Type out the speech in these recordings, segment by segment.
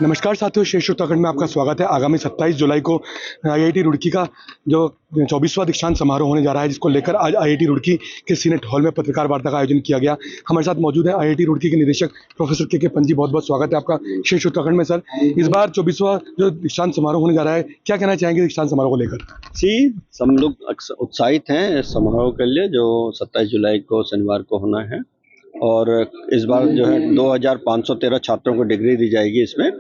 नमस्कार साथियों, श्रेष्ठ उत्तराखंड में आपका स्वागत है। आगामी 27 जुलाई को आईआईटी रुड़की का जो 24वां दीक्षांत समारोह होने जा रहा है, जिसको लेकर आज आईआईटी रुड़की के सीनेट हॉल में पत्रकार वार्ता का आयोजन किया गया। हमारे साथ मौजूद है आईआईटी रुड़की के निदेशक प्रोफेसर के पंत जी। बहुत बहुत स्वागत है आपका श्रेष्ठ उत्तराखंड में। सर, इस बार 24वां जो दीक्षांत समारोह होने जा रहा है, क्या कहना चाहेंगे दीक्षांत समारोह को लेकर? हम लोग उत्साहित हैं इस समारोह के लिए, जो 27 जुलाई को शनिवार को होना है। और इस बार जो है 2513 छात्रों को डिग्री दी जाएगी इसमें,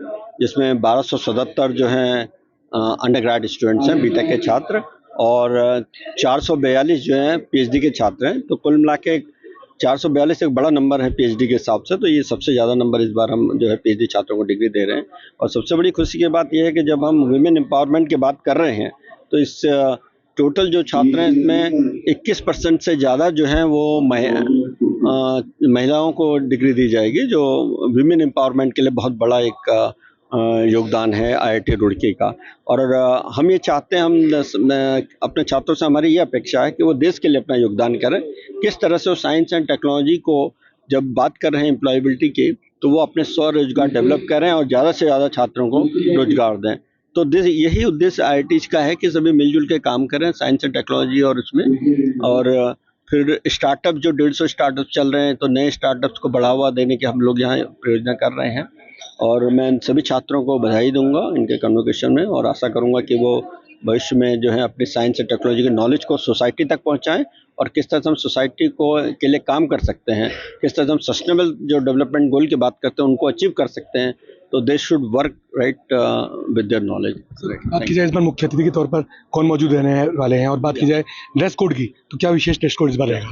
जिसमें 1277 जो हैं अंडर ग्रेड स्टूडेंट्स हैं, बीटेक के छात्र, और 442 जो हैं पीएचडी के छात्र हैं। तो कुल मिला के 442 एक बड़ा नंबर है पीएचडी के हिसाब से। तो ये सबसे ज़्यादा नंबर इस बार हम जो है पीएचडी छात्रों को डिग्री दे रहे हैं। और सबसे बड़ी खुशी की बात यह है कि जब हम वुमेन एम्पावरमेंट की बात कर रहे हैं, तो इस टोटल जो छात्र हैं इसमें 21% से ज़्यादा जो हैं वो महिलाओं को डिग्री दी जाएगी, जो विमेन एम्पावरमेंट के लिए बहुत बड़ा एक योगदान है आईआईटी रुड़की का। और हम ये चाहते हैं, हम अपने छात्रों से हमारी ये अपेक्षा है कि वो देश के लिए अपना योगदान करें। किस तरह से वो साइंस एंड टेक्नोलॉजी को जब बात कर रहे हैं एम्प्लॉयबिलिटी की, तो वो अपने स्वरोजगार डेवलप करें और ज़्यादा से ज़्यादा छात्रों को रोजगार दें। तो यही उद्देश्य आईआईटी का है कि सभी मिलजुल के काम करें साइंस एंड टेक्नोलॉजी और उसमें। और फिर स्टार्टअप जो 150 स्टार्टअप चल रहे हैं, तो नए स्टार्टअप्स को बढ़ावा देने के हम लोग यहाँ प्रयोजन कर रहे हैं। और मैं सभी छात्रों को बधाई दूंगा इनके कन्वोकेशन में, और आशा करूंगा कि वो भविष्य में जो है अपनी साइंस एंड टेक्नोलॉजी के नॉलेज को सोसाइटी तक पहुंचाएं, और किस तरह से हम सोसाइटी को के लिए काम कर सकते हैं, किस तरह से हम सस्टेनेबल जो डेवलपमेंट गोल की बात करते हैं उनको अचीव कर सकते हैं। तो they should work right with their knowledge. बात की जाए इस बार मुख्य अतिथि के तौर पर कौन मौजूद रहने वाले हैं, और बात की जाए ड्रेस कोड की, तो क्या विशेष ड्रेस कोड इस बार रहेगा?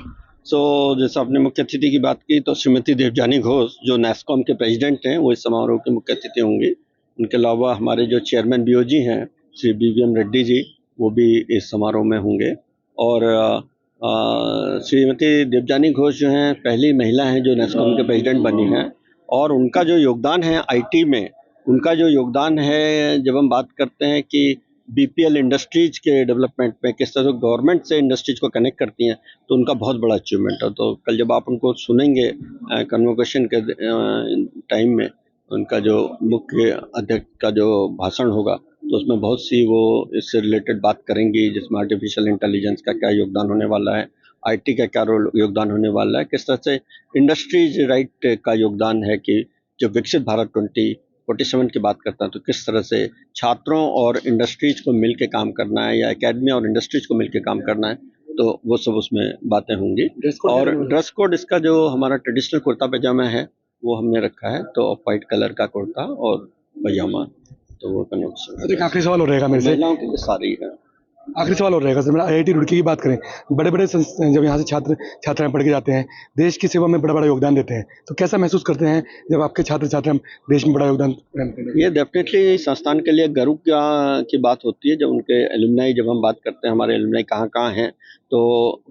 जैसे आपने मुख्य अतिथि की बात की, तो श्रीमती देवजानी घोष जो नेस्कॉम के प्रेसिडेंट हैं, वो इस समारोह के मुख्य अतिथि होंगे। उनके अलावा हमारे जो चेयरमैन बीओजी हैं श्री बीवीएम रेड्डी जी, वो भी इस समारोह में होंगे। और श्रीमती देवजानी घोष जो हैं पहली महिला हैं जो नेस्कॉम के प्रेसिडेंट बनी हैं। और उनका जो योगदान है आईटी में, उनका जो योगदान है, जब हम बात करते हैं कि बीपीएल इंडस्ट्रीज के डेवलपमेंट में किस तरह से गवर्नमेंट से इंडस्ट्रीज को कनेक्ट करती हैं, तो उनका बहुत बड़ा अचीवमेंट है। तो कल जब आप उनको सुनेंगे कन्वोकेशन के टाइम में, उनका जो मुख्य अध्यक्ष का जो भाषण होगा, तो उसमें बहुत सी वो इससे रिलेटेड बात करेंगी, जिसमें आर्टिफिशियल इंटेलिजेंस का क्या योगदान होने वाला है, आईटी का क्या योगदान होने वाला है, किस तरह से इंडस्ट्रीज राइट का योगदान है कि जब विकसित भारत 2047 की बात करता है, तो किस तरह से छात्रों और इंडस्ट्रीज को मिल के काम करना है, या एकेडमी और इंडस्ट्रीज को मिल के काम करना है, तो वो सब उसमें बातें होंगी। और ड्रेस कोड इसका जो हमारा ट्रेडिशनल कुर्ता पैजामा है वो हमने रखा है, तो ऑफ वाइट कलर का कुर्ता और पैजामा, तो वो कन्वर्सेशन। आखिरी सवाल हो रहेगा मेरे से, महिलाओं के लिए सारी है। आखिरी सवाल हो रहेगा सर मेरा, आईआईटी रुड़की की बात करें, बड़े बड़े जब यहाँ से छात्राएं पढ़ के जाते हैं, देश की सेवा में बड़ा बड़ा योगदान देते हैं, तो कैसा महसूस करते हैं जब आपके छात्र छात्राएं देश में बड़ा योगदान देते हैं? ये डेफिनेटली संस्थान के लिए गर्व की बात होती है। जब उनके एलुमनाई, जब हम बात करते हैं हमारे एलुमनाई कहाँ कहाँ हैं, तो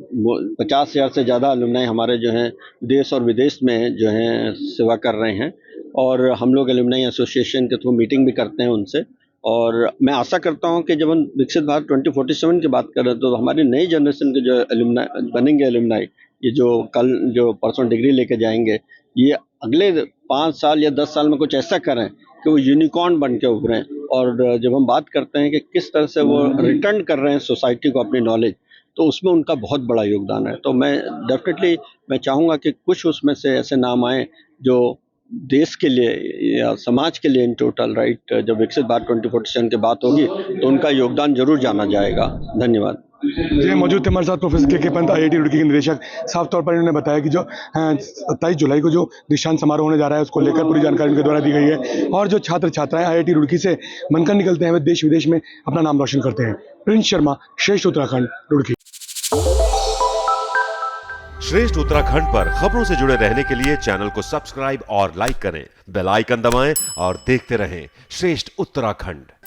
50,000 से ज़्यादा एलुमनाई हमारे जो हैं देश और विदेश में जो हैं सेवा कर रहे हैं। और हम लोग एलुमनाई एसोसिएशन के थ्रू मीटिंग भी करते हैं उनसे। और मैं आशा करता हूं कि जब हम विकसित भारत 2047 की बात करें, तो हमारी नई जनरेशन के जो एलुमनाई बनेंगे, एलुमनाई ये जो परसों डिग्री लेके जाएंगे, ये अगले 5 साल या 10 साल में कुछ ऐसा करें कि वो यूनिकॉर्न बन के उभरें। और जब हम बात करते हैं कि किस तरह से वो रिटर्न कर रहे हैं सोसाइटी को अपनी नॉलेज, तो उसमें उनका बहुत बड़ा योगदान है। तो मैं डेफिनेटली मैं चाहूँगा कि कुछ उसमें से ऐसे नाम आए जो देश के लिए या समाज के लिए इन टोटल राइट, जब विकसित भारत 2047 की बात होगी, तो उनका योगदान जरूर जाना जाएगा। धन्यवाद जी। मौजूद थे हमारे साथ प्रोफेसर के पंत, आईआईटी रुड़की के निदेशक। साफ तौर पर इन्होंने बताया कि जो 27 जुलाई को जो दीक्षांत समारोह होने जा रहा है, उसको लेकर पूरी जानकारी उनके द्वारा दी गई है। और जो छात्र छात्राएं आईआईटी रुड़की से बनकर निकलते हैं, वे देश विदेश में अपना नाम रोशन करते हैं। प्रिंस शर्मा, श्रेष्ठ उत्तराखंड, रुड़की। श्रेष्ठ उत्तराखंड पर खबरों से जुड़े रहने के लिए चैनल को सब्सक्राइब और लाइक करें, बेल आइकन दबाएं और देखते रहें श्रेष्ठ उत्तराखंड।